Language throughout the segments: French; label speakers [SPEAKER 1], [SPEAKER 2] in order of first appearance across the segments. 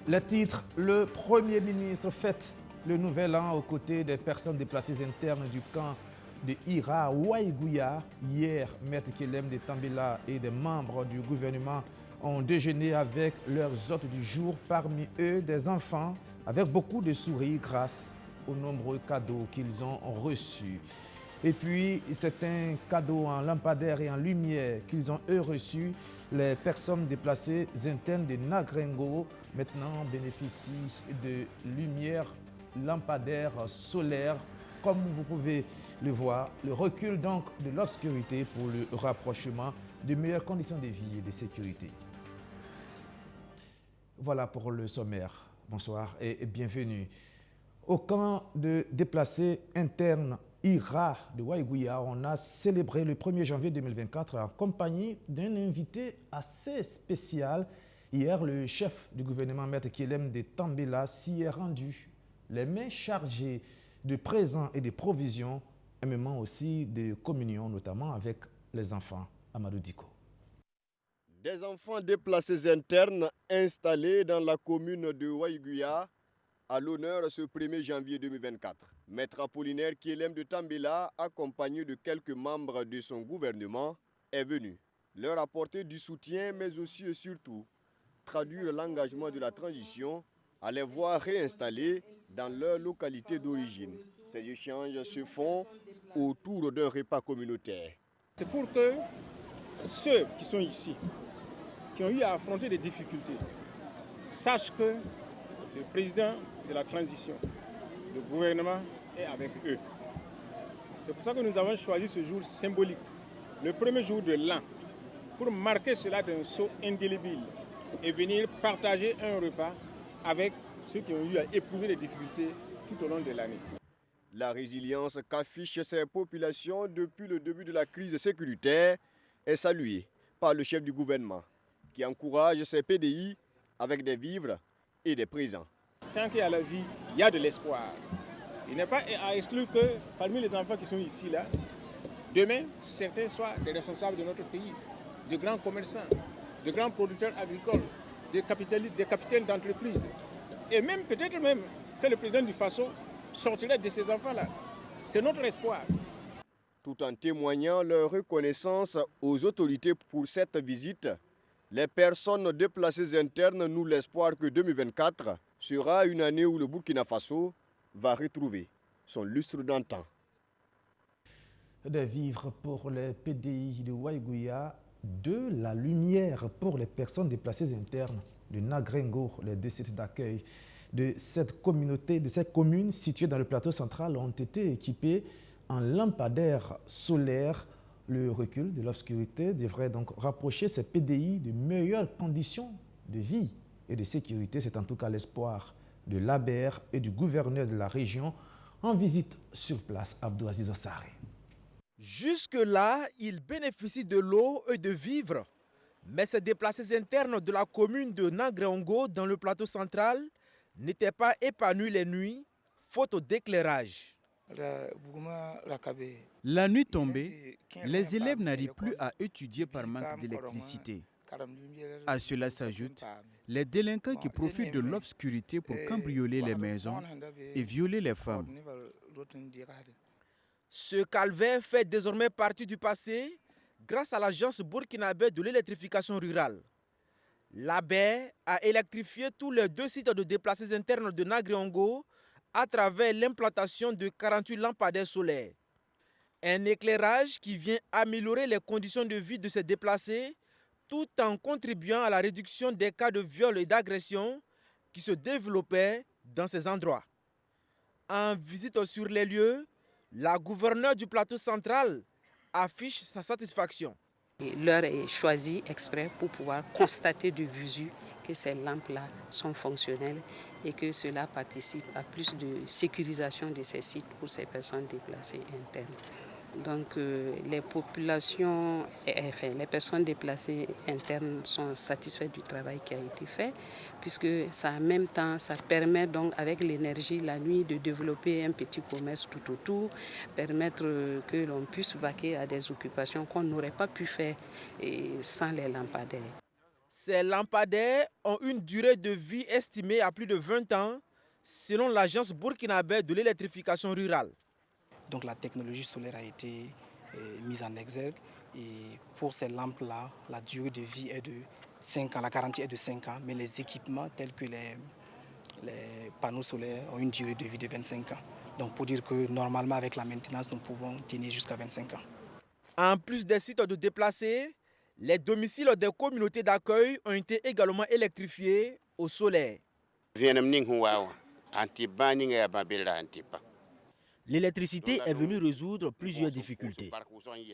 [SPEAKER 1] Le titre, le Premier ministre fête le nouvel an aux côtés des personnes déplacées internes du camp de Ira Waïgouya. Hier, Maître Kelem de Tambela et des membres du gouvernement ont déjeuné avec leurs hôtes du jour, parmi eux des enfants, avec beaucoup de sourires grâce aux nombreux cadeaux qu'ils ont reçus. Et puis, c'est un cadeau en lampadaire et en lumière qu'ils ont eux reçu. Les personnes déplacées internes de Nagrengo maintenant bénéficient de lumière lampadaire solaire. Comme vous pouvez le voir, le recul donc de l'obscurité pour le rapprochement de meilleures conditions de vie et de sécurité. Voilà pour le sommaire. Bonsoir et bienvenue. Au camp de déplacés internes Ira de Waïgouya, on a célébré le 1er janvier 2024 en compagnie d'un invité assez spécial. Hier, le chef du gouvernement, Maître Kelem de Tambela, s'y est rendu, les mains chargées de présents et de provisions, et même aussi de communion, notamment avec les enfants. Amadou Diko.
[SPEAKER 2] Des enfants déplacés internes installés dans la commune de Waïgouya à l'honneur ce 1er janvier 2024. Maître Apollinaire Kelem de Tambela, accompagné de quelques membres de son gouvernement, est venu leur apporter du soutien, mais aussi et surtout traduire l'engagement de la transition à les voir réinstallés dans leur localité d'origine. Ces échanges se font autour d'un repas communautaire.
[SPEAKER 3] C'est pour que ceux qui sont ici, qui ont eu à affronter des difficultés, sachent que le président de la transition, le gouvernement est avec eux. C'est pour ça que nous avons choisi ce jour symbolique, le premier jour de l'an, pour marquer cela d'un sceau indélébile et venir partager un repas avec ceux qui ont eu à éprouver des difficultés tout au long de l'année.
[SPEAKER 2] La résilience qu'affichent ces populations depuis le début de la crise sécuritaire est saluée par le chef du gouvernement, qui encourage ces PDI avec des vivres et des présents.
[SPEAKER 3] Tant qu'il y a la vie, il y a de l'espoir. Il n'est pas à exclure que parmi les enfants qui sont ici, là, demain, certains soient des responsables de notre pays, de grands commerçants, de grands producteurs agricoles, des capitaines d'entreprises. Et même peut-être même que le président du Faso sortirait de ces enfants-là. C'est notre espoir.
[SPEAKER 2] Tout en témoignant leur reconnaissance aux autorités pour cette visite, les personnes déplacées internes nouent l'espoir que 2024 sera une année où le Burkina Faso va retrouver son lustre d'antan.
[SPEAKER 1] Des vivres pour les PDI de Waïgouya, de la lumière pour les personnes déplacées internes de Nagrengo. Les deux sites d'accueil de cette communauté, de cette commune située dans le plateau central ont été équipés en lampadaires solaires. Le recul de l'obscurité devrait donc rapprocher ces PDI de meilleures conditions de vie et de sécurité. C'est en tout cas l'espoir de l'ABR et du gouverneur de la région en visite sur place, Abdou Aziz Ossaré.
[SPEAKER 4] Jusque-là, ils bénéficient de l'eau et de vivres. Mais ces déplacés internes de la commune de Nagrengo dans le plateau central n'étaient pas épanouis les nuits, faute d'éclairage.
[SPEAKER 5] La nuit tombée, les élèves n'arrivent plus à étudier par manque d'électricité. À cela s'ajoutent les délinquants qui profitent de l'obscurité pour cambrioler les maisons et violer les femmes.
[SPEAKER 4] Ce calvaire fait désormais partie du passé grâce à l'agence burkinabé de l'électrification rurale. L'ABER a électrifié tous les deux sites de déplacés internes de Nagrengo à travers l'implantation de 48 lampadaires solaires. Un éclairage qui vient améliorer les conditions de vie de ces déplacés tout en contribuant à la réduction des cas de viol et d'agression qui se développaient dans ces endroits. En visite sur les lieux, la gouverneure du plateau central affiche sa satisfaction.
[SPEAKER 6] L'heure est choisie exprès pour pouvoir constater de visu que ces lampes-là sont fonctionnelles et que cela participe à plus de sécurisation de ces sites pour ces personnes déplacées internes. Donc les populations, les personnes déplacées internes sont satisfaites du travail qui a été fait, puisque ça en même temps, ça permet donc avec l'énergie la nuit de développer un petit commerce tout autour, permettre que l'on puisse vaquer à des occupations qu'on n'aurait pas pu faire sans les lampadaires.
[SPEAKER 4] Ces lampadaires ont une durée de vie estimée à plus de 20 ans, selon l'Agence burkinabé de l'électrification rurale.
[SPEAKER 7] Donc la technologie solaire a été mise en exergue et pour ces lampes-là, la durée de vie est de 5 ans, la garantie est de 5 ans, mais les équipements tels que les panneaux solaires ont une durée de vie de 25 ans. Donc pour dire que normalement avec la maintenance, nous pouvons tenir jusqu'à 25 ans.
[SPEAKER 4] En plus des sites de déplacés, les domiciles des communautés d'accueil ont été également électrifiés au solaire.
[SPEAKER 8] L'électricité est venue résoudre plusieurs difficultés.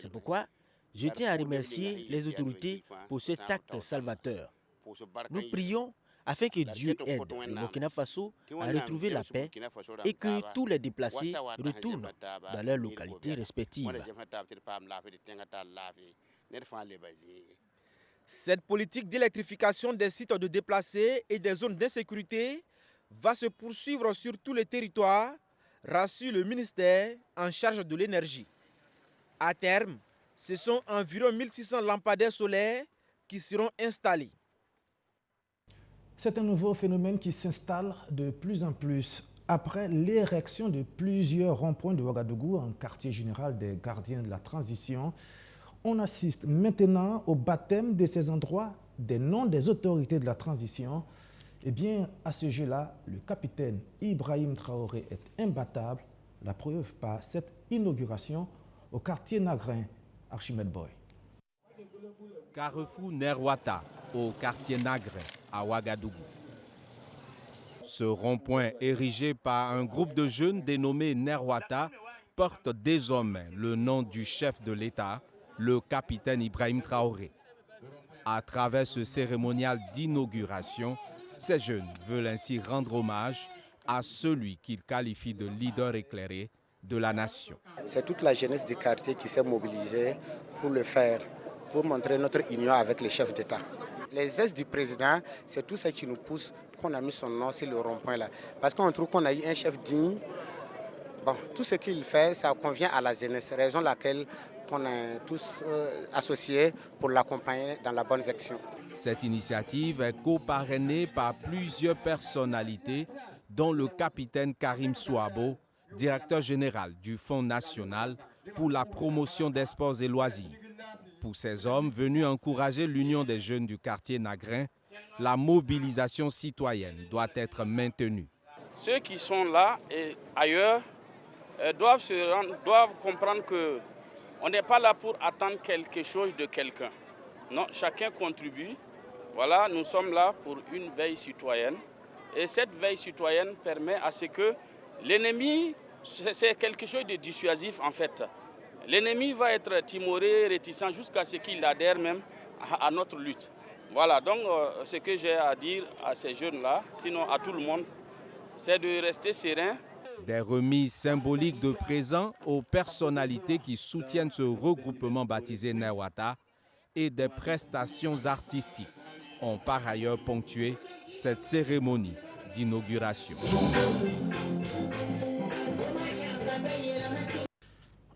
[SPEAKER 8] C'est pourquoi je tiens à remercier les autorités pour cet acte salvateur. Nous prions afin que Dieu aide le Burkina Faso à retrouver la paix et que tous les déplacés retournent dans leurs localités respectives.
[SPEAKER 4] Cette politique d'électrification des sites de déplacés et des zones d'insécurité va se poursuivre sur tous les territoires, rassure le ministère en charge de l'énergie. À terme, ce sont environ 1600 lampadaires solaires qui seront installés.
[SPEAKER 1] C'est un nouveau phénomène qui s'installe de plus en plus. Après l'érection de plusieurs ronds-points de Ouagadougou en quartier général des gardiens de la transition, on assiste maintenant au baptême de ces endroits des noms des autorités de la transition. Eh bien, à ce jeu-là, le capitaine Ibrahim Traoré est imbattable. La preuve par cette inauguration au quartier Nagrin, Archimède Boy.
[SPEAKER 9] Carrefour Nerwata, au quartier Nagrin, à Ouagadougou. Ce rond-point érigé par un groupe de jeunes dénommé Nerwata porte désormais le nom du chef de l'État, le capitaine Ibrahim Traoré. À travers ce cérémonial d'inauguration, ces jeunes veulent ainsi rendre hommage à celui qu'ils qualifient de leader éclairé de la nation.
[SPEAKER 10] C'est toute la jeunesse du quartier qui s'est mobilisée pour le faire, pour montrer notre union avec les chefs d'État. Les gestes du président, c'est tout ce qui nous pousse qu'on a mis son nom sur le rond-point là. Parce qu'on trouve qu'on a eu un chef digne. Bon, tout ce qu'il fait, ça convient à la jeunesse, raison laquelle on est tous associés pour l'accompagner dans la bonne action.
[SPEAKER 9] Cette initiative est co-parrainée par plusieurs personnalités, dont le capitaine Karim Souabo, directeur général du Fonds national pour la promotion des sports et loisirs. Pour ces hommes venus encourager l'union des jeunes du quartier Nagrin, la mobilisation citoyenne doit être maintenue.
[SPEAKER 11] Ceux qui sont là et ailleurs doivent comprendre qu'on n'est pas là pour attendre quelque chose de quelqu'un. Non, chacun contribue. Voilà, nous sommes là pour une veille citoyenne. Et cette veille citoyenne permet à ce que l'ennemi, c'est quelque chose de dissuasif en fait. L'ennemi va être timoré, réticent jusqu'à ce qu'il adhère même à notre lutte. Voilà, donc ce que j'ai à dire à ces jeunes-là, sinon à tout le monde, c'est de rester serein.
[SPEAKER 9] Des remises symboliques de présents aux personnalités qui soutiennent ce regroupement baptisé Nerwata et des prestations artistiques ont par ailleurs ponctué cette cérémonie d'inauguration.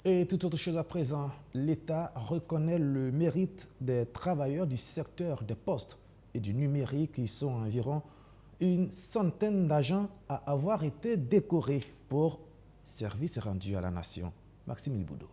[SPEAKER 1] Et toute autre chose à présent, l'État reconnaît le mérite des travailleurs du secteur des postes et du numérique qui sont environ une centaine d'agents à avoir été décorés pour services rendus à la nation. Maxime Ilboudo.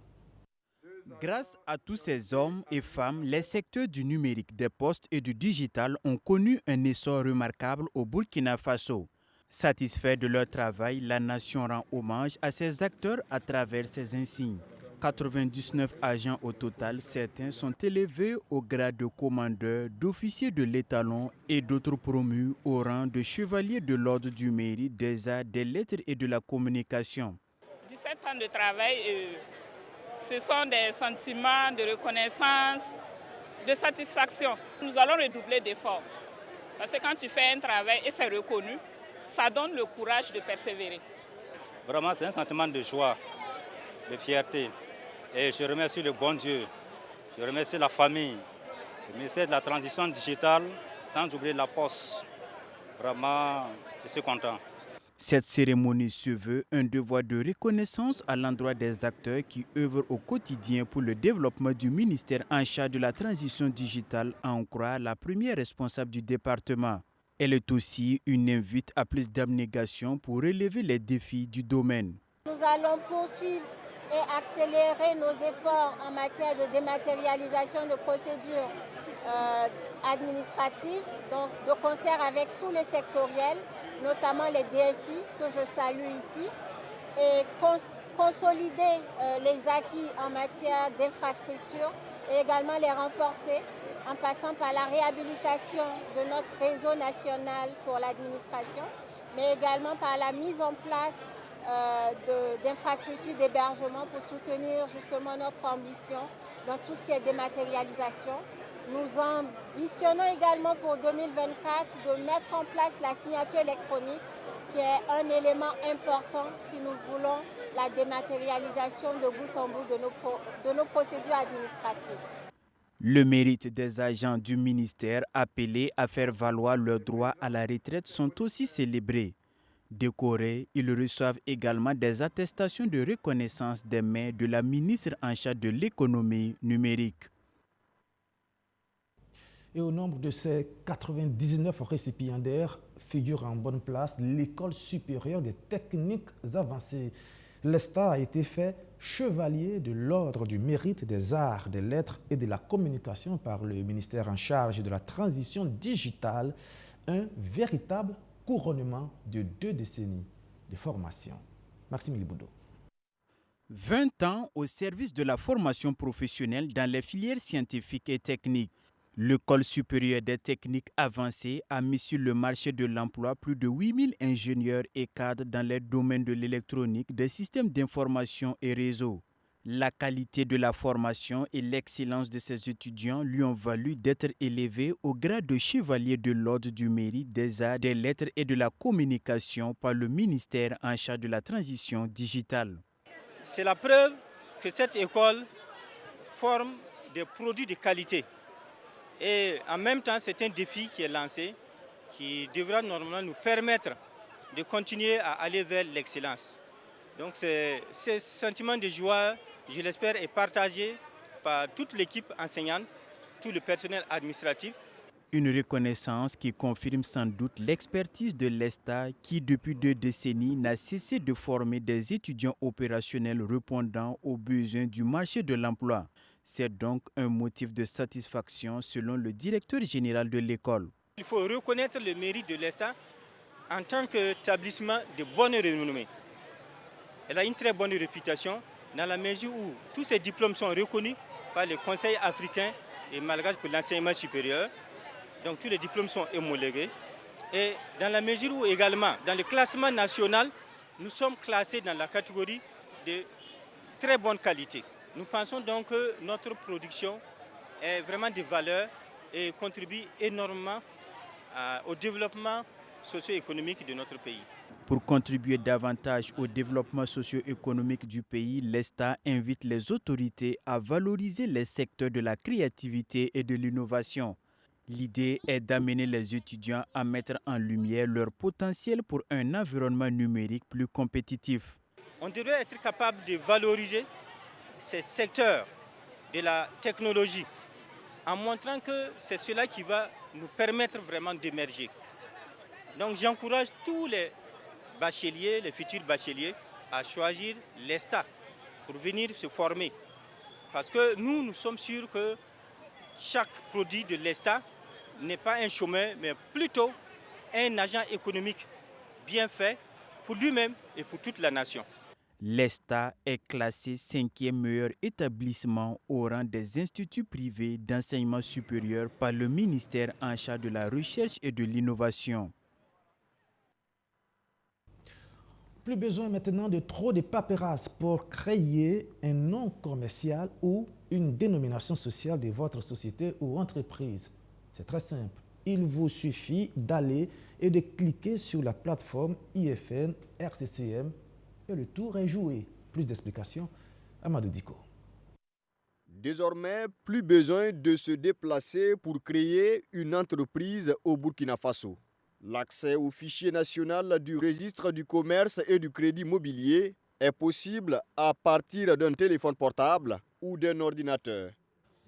[SPEAKER 5] Grâce à tous ces hommes et femmes, les secteurs du numérique, des postes et du digital ont connu un essor remarquable au Burkina Faso. Satisfait de leur travail, la nation rend hommage à ces acteurs à travers ces insignes. 99 agents au total, certains sont élevés au grade de commandeur, d'officier de l'étalon et d'autres promus au rang de chevalier de l'ordre du mérite, des arts, des lettres et de la communication.
[SPEAKER 12] 17 ans de travail, ce sont des sentiments de reconnaissance, de satisfaction. Nous allons redoubler d'efforts. Parce que quand tu fais un travail et c'est reconnu, ça donne le courage de persévérer.
[SPEAKER 13] Vraiment, c'est un sentiment de joie, de fierté. Et je remercie le bon Dieu, je remercie la famille, le ministère de la Transition digitale, sans oublier la Poste. Vraiment, je suis content.
[SPEAKER 5] Cette cérémonie se veut un devoir de reconnaissance à l'endroit des acteurs qui œuvrent au quotidien pour le développement du ministère en charge de la transition digitale, à en croire la première responsable du département. Elle est aussi une invite à plus d'abnégation pour relever les défis du domaine.
[SPEAKER 14] Nous allons poursuivre et accélérer nos efforts en matière de dématérialisation de procédures administratives, donc de concert avec tous les sectoriels, notamment les DSI que je salue ici, et consolider les acquis en matière d'infrastructure et également les renforcer en passant par la réhabilitation de notre réseau national pour l'administration, mais également par la mise en place d'infrastructures d'hébergement pour soutenir justement notre ambition dans tout ce qui est dématérialisation. Nous ambitionnons également pour 2024 de mettre en place la signature électronique, qui est un élément important si nous voulons la dématérialisation de bout en bout de nos procédures administratives.
[SPEAKER 5] Le mérite des agents du ministère appelés à faire valoir leurs droits à la retraite sont aussi célébrés. Décorés, ils reçoivent également des attestations de reconnaissance des mains de la ministre en charge de l'économie numérique.
[SPEAKER 1] Et au nombre de ces 99 récipiendaires figure en bonne place l'École supérieure des techniques avancées. L'ESTA a été fait chevalier de l'Ordre du mérite des arts, des lettres et de la communication par le ministère en charge de la transition digitale, un véritable couronnement de 2 décennies de formation. Maxime Liboudot.
[SPEAKER 5] 20 ans au service de la formation professionnelle dans les filières scientifiques et techniques. L'École supérieure des techniques avancées a mis sur le marché de l'emploi plus de 8000 ingénieurs et cadres dans les domaines de l'électronique, des systèmes d'information et réseaux. La qualité de la formation et l'excellence de ses étudiants lui ont valu d'être élevé au grade de chevalier de l'Ordre du mérite des arts, des lettres et de la communication par le ministère en charge de la transition digitale.
[SPEAKER 13] C'est la preuve que cette école forme des produits de qualité. Et en même temps, c'est un défi qui est lancé, qui devra normalement nous permettre de continuer à aller vers l'excellence. Donc ce sentiment de joie, je l'espère, est partagé par toute l'équipe enseignante, tout le personnel administratif.
[SPEAKER 5] Une reconnaissance qui confirme sans doute l'expertise de l'ESTA qui, depuis 2 décennies, n'a cessé de former des étudiants opérationnels répondant aux besoins du marché de l'emploi. C'est donc un motif de satisfaction selon le directeur général de l'école.
[SPEAKER 13] Il faut reconnaître le mérite de l'ESTA en tant qu'établissement de bonne renommée. Elle a une très bonne réputation dans la mesure où tous ses diplômes sont reconnus par le Conseil africain et malgache pour l'enseignement supérieur. Donc tous les diplômes sont homologués. Et dans la mesure où également, dans le classement national, nous sommes classés dans la catégorie de très bonne qualité. Nous pensons donc que notre production est vraiment de valeur et contribue énormément au développement socio-économique de notre pays.
[SPEAKER 5] Pour contribuer davantage au développement socio-économique du pays, l'ESTA invite les autorités à valoriser les secteurs de la créativité et de l'innovation. L'idée est d'amener les étudiants à mettre en lumière leur potentiel pour un environnement numérique plus compétitif.
[SPEAKER 13] On devrait être capable de valoriser ces secteurs de la technologie en montrant que c'est cela qui va nous permettre vraiment d'émerger. Donc j'encourage tous les bacheliers, les futurs bacheliers à choisir l'ESTA pour venir se former. Parce que nous sommes sûrs que chaque produit de l'ESTA n'est pas un chômeur, mais plutôt un agent économique bien fait pour lui-même et pour toute la nation.
[SPEAKER 5] L'ESTA est classé 5e meilleur établissement au rang des instituts privés d'enseignement supérieur par le ministère en charge de la recherche et de l'innovation.
[SPEAKER 1] Plus besoin maintenant de trop de paperasse pour créer un nom commercial ou une dénomination sociale de votre société ou entreprise. C'est très simple. Il vous suffit d'aller et de cliquer sur la plateforme IFN RCCM et le tour est joué. Plus d'explications, Amadou Diko.
[SPEAKER 2] Désormais, plus besoin de se déplacer pour créer une entreprise au Burkina Faso. L'accès au fichier national du registre du commerce et du crédit mobilier est possible à partir d'un téléphone portable ou d'un ordinateur.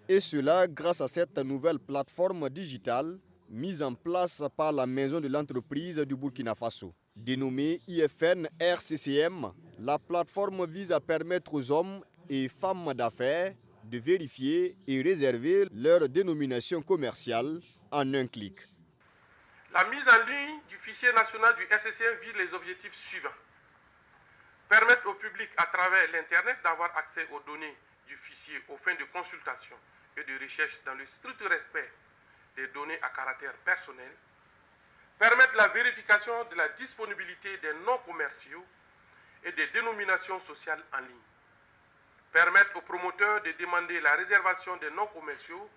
[SPEAKER 2] Et cela grâce à cette nouvelle plateforme digitale mise en place par la Maison de l'entreprise du Burkina Faso. Dénommée IFN RCCM, la plateforme vise à permettre aux hommes et femmes d'affaires de vérifier et réserver leur dénomination commerciale en un clic.
[SPEAKER 15] La mise en ligne du fichier national du RCCM vise les objectifs suivants. Permettre au public à travers l'Internet d'avoir accès aux données du fichier aux fins de consultation et de recherche dans le strict respect des données à caractère personnel. Permettre la vérification de la disponibilité des noms commerciaux et des dénominations sociales en ligne. Permettre aux promoteurs de demander la réservation des noms commerciaux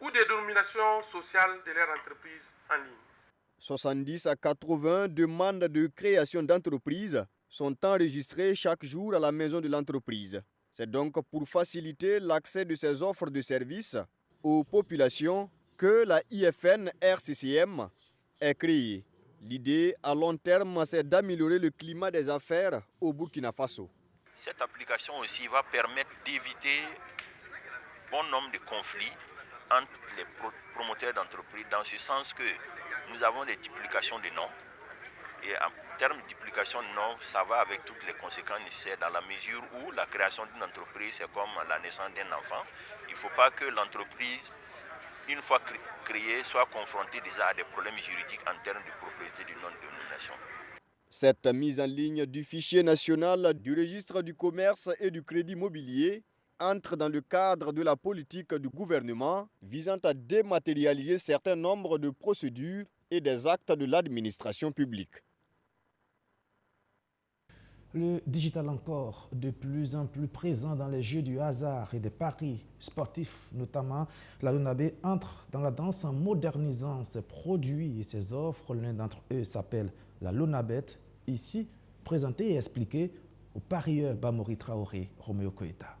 [SPEAKER 15] ou des dénominations sociales de leur entreprise en ligne.
[SPEAKER 2] 70 à 80 demandes de création d'entreprise sont enregistrées chaque jour à la Maison de l'entreprise. C'est donc pour faciliter l'accès de ces offres de services aux populations que la IFN RCCM est créée. L'idée à long terme, c'est d'améliorer le climat des affaires au Burkina Faso.
[SPEAKER 16] Cette application aussi va permettre d'éviter bon nombre de conflits entre les promoteurs d'entreprises, dans ce sens que nous avons des duplications de noms. Et en termes de duplication de noms, ça va avec toutes les conséquences nécessaires dans la mesure où la création d'une entreprise, c'est comme la naissance d'un enfant. Il ne faut pas que l'entreprise, une fois créée, soit confrontée déjà à des problèmes juridiques en termes de propriété du nom de dénomination.
[SPEAKER 2] Cette mise en ligne du fichier national du registre du commerce et du crédit mobilier entre dans le cadre de la politique du gouvernement visant à dématérialiser certains nombres de procédures et des actes de l'administration publique.
[SPEAKER 1] Le digital encore, de plus en plus présent dans les jeux du hasard et des paris sportifs notamment, la LONABE entre dans la danse en modernisant ses produits et ses offres. L'un d'entre eux s'appelle la LONABET, ici présenté et expliqué au parieur Bamori Traoré, Roméo Koïta.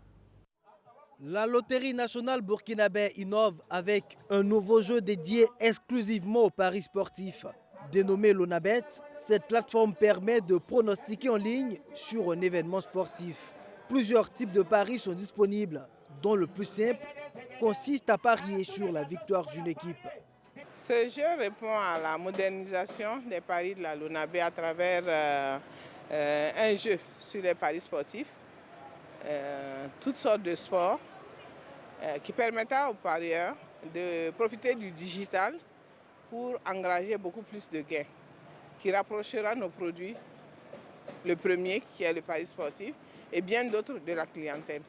[SPEAKER 17] La Loterie nationale burkinabé innove avec un nouveau jeu dédié exclusivement aux paris sportifs. Dénommé LONABET, cette plateforme permet de pronostiquer en ligne sur un événement sportif. Plusieurs types de paris sont disponibles, dont le plus simple consiste à parier sur la victoire d'une équipe.
[SPEAKER 18] Ce jeu répond à la modernisation des paris de la LONABE à travers un jeu sur les paris sportifs, toutes sortes de sports, qui permettra aux parieurs de profiter du digital pour engager beaucoup plus de gains, qui rapprochera nos produits, le premier qui est le pari sportif, et bien d'autres de la clientèle.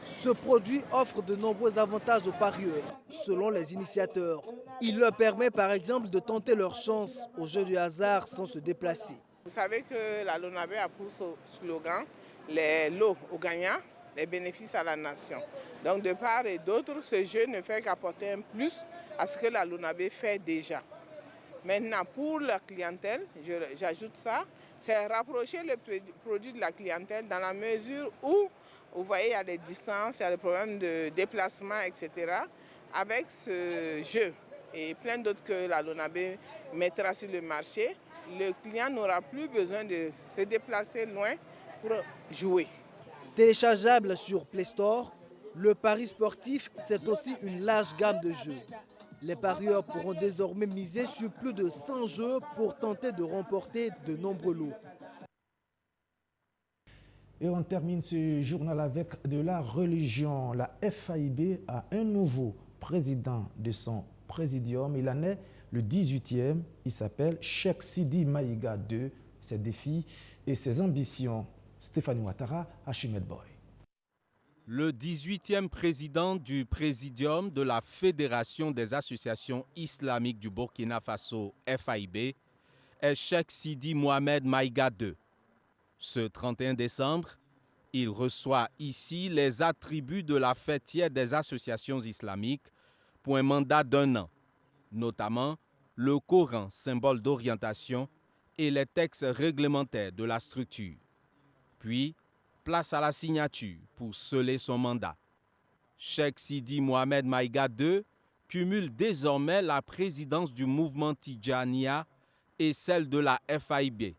[SPEAKER 17] Ce produit offre de nombreux avantages aux parieurs, selon les initiateurs. Il leur permet par exemple de tenter leur chance au jeu du hasard sans se déplacer.
[SPEAKER 18] Vous savez que la LONABE a pour slogan « Les lots aux gagnants, les bénéfices à la nation ». Donc de part et d'autre, ce jeu ne fait qu'apporter un plus à ce que la LONABE fait déjà. Maintenant, pour la clientèle, j'ajoute ça, c'est rapprocher le produit de la clientèle dans la mesure où, vous voyez, il y a des distances, il y a des problèmes de déplacement, etc. Avec ce jeu et plein d'autres que la LONABE mettra sur le marché, le client n'aura plus besoin de se déplacer loin pour jouer.
[SPEAKER 17] Téléchargeable sur Play Store, le pari sportif, c'est aussi une large gamme de jeux. Les parieurs pourront désormais miser sur plus de 100 jeux pour tenter de remporter de nombreux lots.
[SPEAKER 1] Et on termine ce journal avec de la religion. La FAIB a un nouveau président de son présidium. Il en est le 18e. Il s'appelle Cheikh Sidi Maïga II. Ses défis et ses ambitions. Stéphanie Ouattara, Hachimed Boy.
[SPEAKER 9] Le 18e président du Présidium de la Fédération des associations islamiques du Burkina Faso, FAIB, est Cheikh Sidi Mohamed Maïga II. Ce 31 décembre, il reçoit ici les attributs de la fêtière des associations islamiques pour un mandat d'1 an, notamment le Coran, symbole d'orientation, et les textes réglementaires de la structure. Puis, place à la signature pour sceller son mandat. Cheikh Sidi Mohamed Maïga II cumule désormais la présidence du mouvement Tidjania et celle de la FAIB.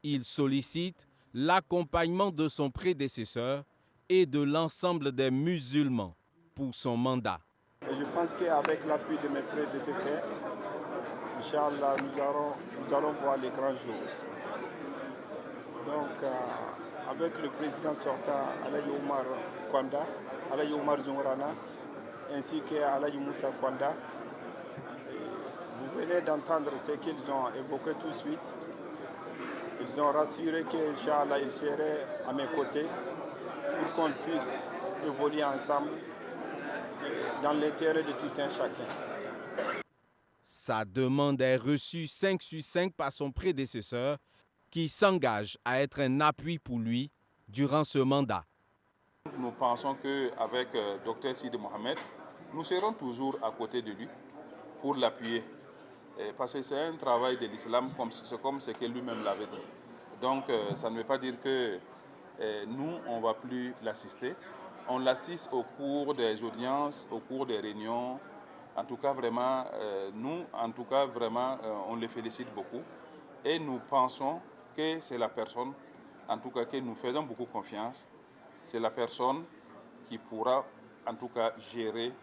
[SPEAKER 9] Il sollicite l'accompagnement de son prédécesseur et de l'ensemble des musulmans pour son mandat.
[SPEAKER 19] Et je pense qu'avec l'appui de mes prédécesseurs, Inch'Allah, nous allons voir les grands jours. Donc, avec le président sortant, Alaï Omar Kwanda, Alaï Omar Zungrana, ainsi qu'Alaï Moussa Kwanda, vous venez d'entendre ce qu'ils ont évoqué tout de suite. Ils ont rassuré qu'Inch'Allah, ils seraient à mes côtés pour qu'on puisse évoluer ensemble dans l'intérêt de tout un chacun.
[SPEAKER 9] Sa demande est reçue 5 sur 5 par son prédécesseur qui s'engage à être un appui pour lui durant ce mandat.
[SPEAKER 20] Nous pensons qu'avec Dr Sidi Mohamed, nous serons toujours à côté de lui pour l'appuyer. Parce que c'est un travail de l'islam comme ce que lui-même l'avait dit. Donc ça ne veut pas dire que nous, on ne va plus l'assister. On l'assiste au cours des audiences, au cours des réunions. En tout cas, vraiment, on le félicite beaucoup. Et nous pensons que c'est la personne, en tout cas, que nous faisons beaucoup confiance. C'est la personne qui pourra, en tout cas, gérer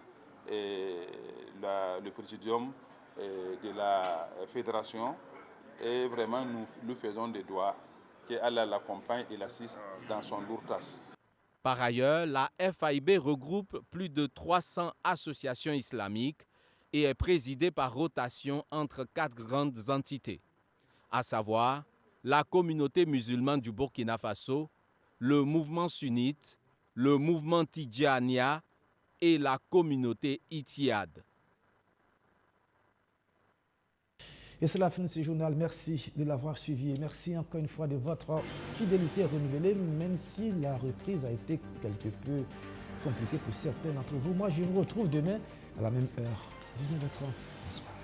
[SPEAKER 20] le présidium de la fédération. Et vraiment, nous lui faisons des doigts qu'Allah l'accompagne et l'assiste dans son lourd tasse.
[SPEAKER 9] Par ailleurs, la FAIB regroupe plus de 300 associations islamiques et est présidée par rotation entre 4 grandes entités, à savoir la communauté musulmane du Burkina Faso, le mouvement sunnite, le mouvement Tidjania et la communauté Ittihad.
[SPEAKER 1] Et c'est la fin de ce journal. Merci de l'avoir suivi et merci encore une fois de votre fidélité renouvelée, même si la reprise a été quelque peu compliquée pour certains d'entre vous. Moi, je vous retrouve demain à la même heure, 19h30. Bonsoir.